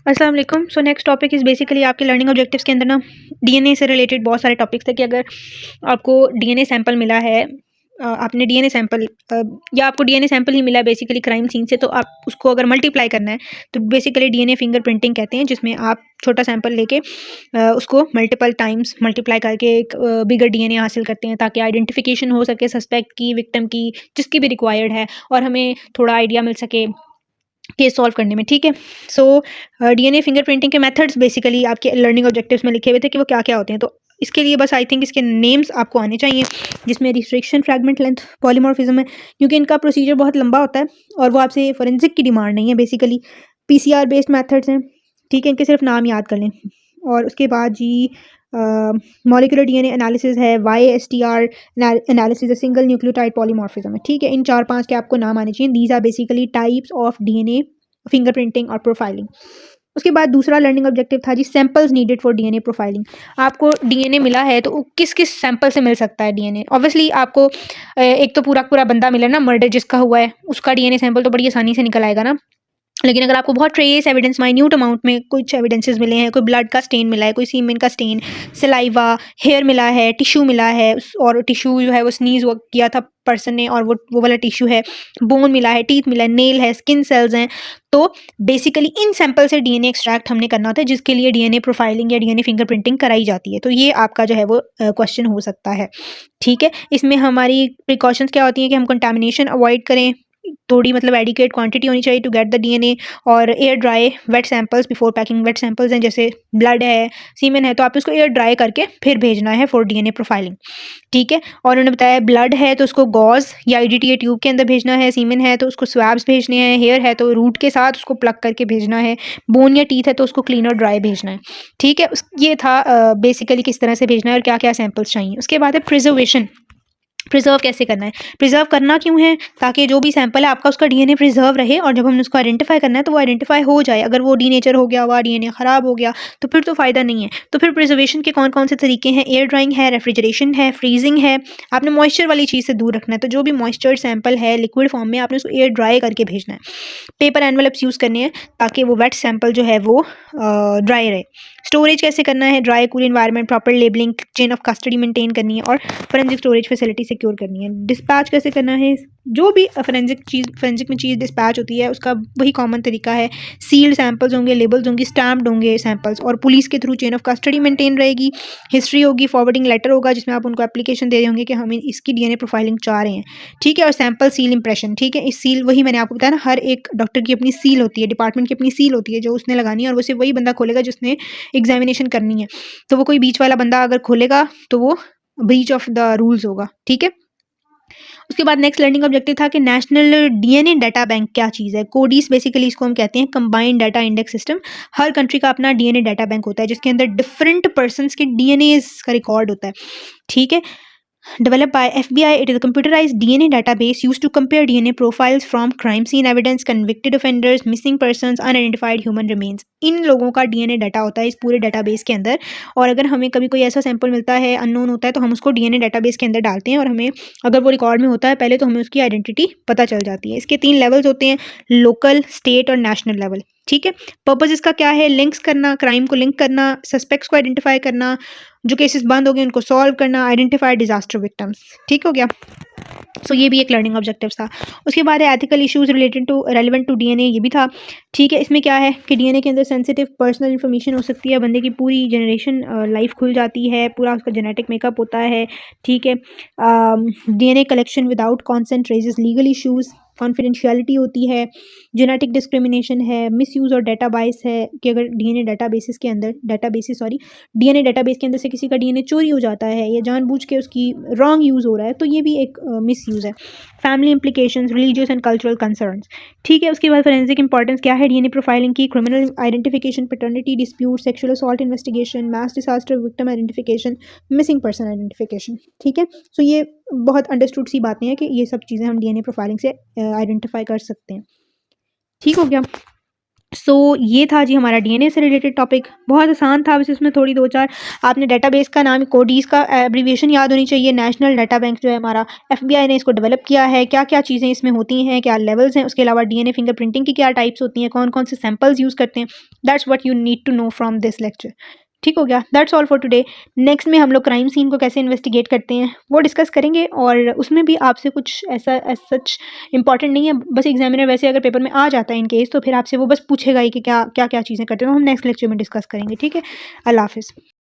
अस्सलाम वालेकुम। So next topic is basically आपके लर्निंग ऑब्जेक्टिव्स के अंदर ना डीएनए से रिलेटेड बहुत सारे टॉपिक्स थे कि अगर आपको डीएनए सैंपल मिला है, आपने डीएनए सैंपल या आपको डीएनए सैंपल ही मिला है बेसिकली क्राइम सीन से, तो आप उसको अगर मल्टीप्लाई करना है तो बेसिकली डीएनए फिंगरप्रिंटिंग कहते हैं, जिसमें आप छोटा सैंपल लेके उसको मल्टीपल टाइम्स मल्टीप्लाई करके एक बिगर डीएनए हासिल करते हैं ताकि आइडेंटिफिकेशन हो सके सस्पेक्ट की, विक्टिम की, जिसकी भी रिक्वायर्ड है, और हमें थोड़ा आइडिया मिल सके केस सॉल्व करने में। ठीक है। सो डीएनए फिंगरप्रिंटिंग के मेथड्स बेसिकली आपके लर्निंग ऑब्जेक्टिव्स में लिखे हुए थे कि वो क्या क्या होते हैं। तो इसके लिए बस आई थिंक इसके नेम्स आपको आने चाहिए, जिसमें रिस्ट्रिक्शन, फ्रैगमेंट लेंथ, पॉलीमॉर्फिज्म है, क्योंकि इनका प्रोसीजर बहुत लंबा होता है और वो आपसे फोरेंसिक की डिमांड नहीं है। बेसिकली पीसीआर बेस्ड मेथड्स हैं। ठीक है, इनके सिर्फ नाम याद कर लें। और उसके बाद जी मॉलिक्यूलर डीएनए एनालिसिस है, वाईएसटीआर एनालिसिस है, सिंगल न्यूक्लियोटाइड पॉलीमॉर्फिज्म है। ठीक है, इन 4-5 के आपको नाम आने चाहिए। These are basically types of DNA fingerprinting और प्रोफाइलिंग। उसके बाद दूसरा लर्निंग ऑब्जेक्टिव था जी samples needed for DNA profiling. आपको डीएनए मिला है तो किस किस सैंपल से मिल सकता है डीएनए। ऑब्वियसली आपको एक तो पूरा पूरा बंदा मिला ना, मर्डर जिसका हुआ है, उसका डीएनए सैंपल तो बड़ी आसानी से निकल आएगा ना। लेकिन अगर आपको बहुत ट्रेस एविडेंस, माइन्यूट अमाउंट में कुछ एविडेंसेस मिले हैं, कोई ब्लड का स्टेन मिला है, कोई सीमेन का स्टेन, सलाइवा, हेयर मिला है, टिश्यू मिला है, और टिश्यू जो है वो स्नीज किया था पर्सन ने, और वो वाला टिश्यू है, बोन मिला है, टीथ मिला है, नेल है, स्किन सेल्स हैं, तो बेसिकली इन सैंपल से डीएनए एक्सट्रैक्ट हमने करना होता है, जिसके लिए डीएनए प्रोफाइलिंग या डीएनए फिंगरप्रिंटिंग कराई जाती है। तो ये आपका जो है वो क्वेश्चन हो सकता है। ठीक है, इसमें हमारी प्रिकॉशंस क्या होती हैं कि हम कंटामिनेशन अवॉइड करें, थोड़ी मतलब एडिकेट क्वांटिटी होनी चाहिए टू गेट द डीएनए, और air dry wet samples before packing. Wet samples हैं जैसे ब्लड है, सीमेन है, तो आप उसको एयर ड्राई करके फिर भेजना है फॉर डीएनए प्रोफाइलिंग। ठीक है, और उन्होंने बताया ब्लड है तो उसको गॉज या आईडीटीए ट्यूब के अंदर भेजना है, सीमेन है तो उसको स्वैब्स भेजने हैं, हेयर है तो रूट के साथ उसको प्लग करके भेजना है, बोन या टीथ है तो उसको क्लीन और ड्राई भेजना है। ठीक है, ये था बेसिकली किस तरह से भेजना है और क्या क्या सैंपल्स चाहिए। उसके बाद है प्रिजर्वेशन। प्रिजर्व कैसे करना है, प्रिजर्व करना क्यों है, ताकि जो भी सैंपल है आपका उसका डीएनए प्रिजर्व रहे, और जब हमने उसको आइडेंटिफाई करना है तो वो आइडेंटिफाई हो जाए। अगर वो डीनेचर हो गया हुआ, डीएनए खराब हो गया, तो फिर तो फायदा नहीं है। तो फिर प्रिजर्वेशन के कौन कौन से तरीके हैं, एयर ड्राइंग है, रेफ्रिजरेशन है, फ्रीजिंग है। आपने मॉइस्चर वाली चीज़ से दूर रखना है, तो जो भी मॉइस्चर सैंपल है लिक्विड फॉर्म में आपने उसको एयर ड्राई करके भेजना है। पेपर एनवेलप्स यूज़ करने हैं ताकि वो वेट सैंपल जो है वो ड्राई रहे। स्टोरेज कैसे करना है, dry cool environment, proper labelling, chain of custody maintain करनी है, और फोरेंसिक स्टोरेज फैसिलिटी सिक्योर करनी है। डिस्पैच कैसे करना है, जो भी फोरेंसिक में चीज़ डिस्पैच होती है उसका वही कॉमन तरीका है। सील्ड सैंपल्स होंगे, लेबल्स होंगी, स्टैम्प्ड होंगे सैंपल्स, और पुलिस के through chain of custody maintain रहेगी। हिस्ट्री होगी, फॉरवर्डिंग लेटर होगा जिसमें आप उनको एप्लीकेशन दे रहे होंगे कि हम इसकी डीएनए प्रोफाइलिंग चाह रहे हैं। ठीक है, और सैंपल सील इंप्रेशन। ठीक है, इस सील वही मैंने आपको बताया ना, हर एक डॉक्टर की अपनी सील होती है, डिपार्टमेंट की अपनी सील होती है जो उसने लगानी है, और वो सिर्फ वही बंदा खोलेगा जिसने एग्जामिनेशन करनी है। तो वो कोई बीच वाला बंदा अगर खोलेगा तो वो ब्रीच ऑफ द रूल्स होगा। ठीक है, उसके बाद नेक्स्ट लर्निंग ऑब्जेक्टिव था कि नेशनल डीएनए डाटा बैंक क्या चीज़ है। कोडीस बेसिकली इसको हम कहते हैं, कंबाइंड डाटा इंडेक्स सिस्टम। हर कंट्री का अपना डीएनए डाटा बैंक होता है जिसके अंदर डिफरेंट पर्सनस के डीएनए का रिकॉर्ड होता है। ठीक है, developed by FBI, it is a computerized DNA database used to compare DNA profiles from crime scene evidence, convicted offenders, missing persons, unidentified human remains. इन लोगों का डीएनए डाटा होता है इस पूरे डाटाबेस के अंदर, और अगर हमें कभी कोई ऐसा सैंपल मिलता है अननोन होता है तो हम उसको डीएनए डाटाबेस के अंदर डालते हैं, और हमें अगर वो रिकॉर्ड में होता है पहले तो हमें उसकी आइडेंटिटी पता चल जाती है। इसके 3 लेवल्स होते हैं, लोकल, स्टेट और नेशनल लेवल। ठीक है, पर्पस इसका क्या है, लिंक्स करना, क्राइम को लिंक करना, सस्पेक्ट्स को आइडेंटिफाई करना, जो केसेस बंद हो गए उनको सॉल्व करना, आइडेंटिफाई डिजास्टर विक्टिम्स। ठीक हो गया। सो ये भी एक लर्निंग ऑब्जेक्टिव था। उसके बाद है ethical issues related to relevant to DNA, ये भी था। ठीक है, इसमें क्या है कि डीएनए के अंदर सेंसिटिव पर्सनल इन्फॉर्मेशन हो सकती है, बंदे की पूरी जनरेशन लाइफ खुल जाती है, पूरा उसका जेनेटिक मेकअप होता है। ठीक है, DNA collection without consent raises legal issues, confidentiality होती है, जेनेटिक डिस्क्रिमिनेशन है, मिसयूज और डाटा बाइस है कि अगर डीएनए डाटाबेसिस के अंदर डीएनए डाटाबेस के अंदर से किसी का डीएनए चोरी हो जाता है या जानबूझ के उसकी रॉन्ग यूज़ हो रहा है, तो ये भी एक मिसयूज़ है। Family implications, religious and cultural concerns. ठीक है, उसके बाद फोरेंसिक इंपॉर्टेंस क्या है डीएनए प्रोफाइलिंग की, criminal identification, paternity dispute, sexual assault investigation, mass disaster victim identification, missing person identification. ठीक है, सो ये बहुत अंडरस्टूड सी बातें हैं कि ये सब चीज़ें हम डीएनए प्रोफाइलिंग से आइडेंटिफाई कर सकते हैं। ठीक हो गया। सो ये था जी हमारा डीएनए से रिलेटेड टॉपिक। बहुत आसान था, बस इसमें थोड़ी 2-4 आपने डेटाबेस का नाम, कोडीज़ का एब्रीविएशन याद होनी चाहिए। नेशनल डाटा बैंक जो है हमारा, एफबीआई ने इसको डेवलप किया है। क्या-क्या चीज़ें इसमें होती हैं, क्या लेवल्स हैं, उसके अलावा डीएनए फिंगरप्रिंटिंग की क्या टाइप्स होती हैं, कौन-कौन से सैंपल्स यूज़ करते हैं। That's what you need to know from this lecture. ठीक हो गया? That's all for today. Next में हम लोग क्राइम सीन को कैसे इन्वेस्टिगेट करते हैं वो डिस्कस करेंगे, और उसमें भी आपसे कुछ ऐसा एज़ सच इम्पोर्टेंट नहीं है, बस एग्जामिनर वैसे अगर पेपर में आ जाता है इन केस, तो फिर आपसे वो बस पूछेगा ही कि क्या क्या क्या चीज़ें करते हो, हम नेक्स्ट लेक्चर में डिस्कस करेंगे। ठीक है? अल्लाह हाफ़िज़।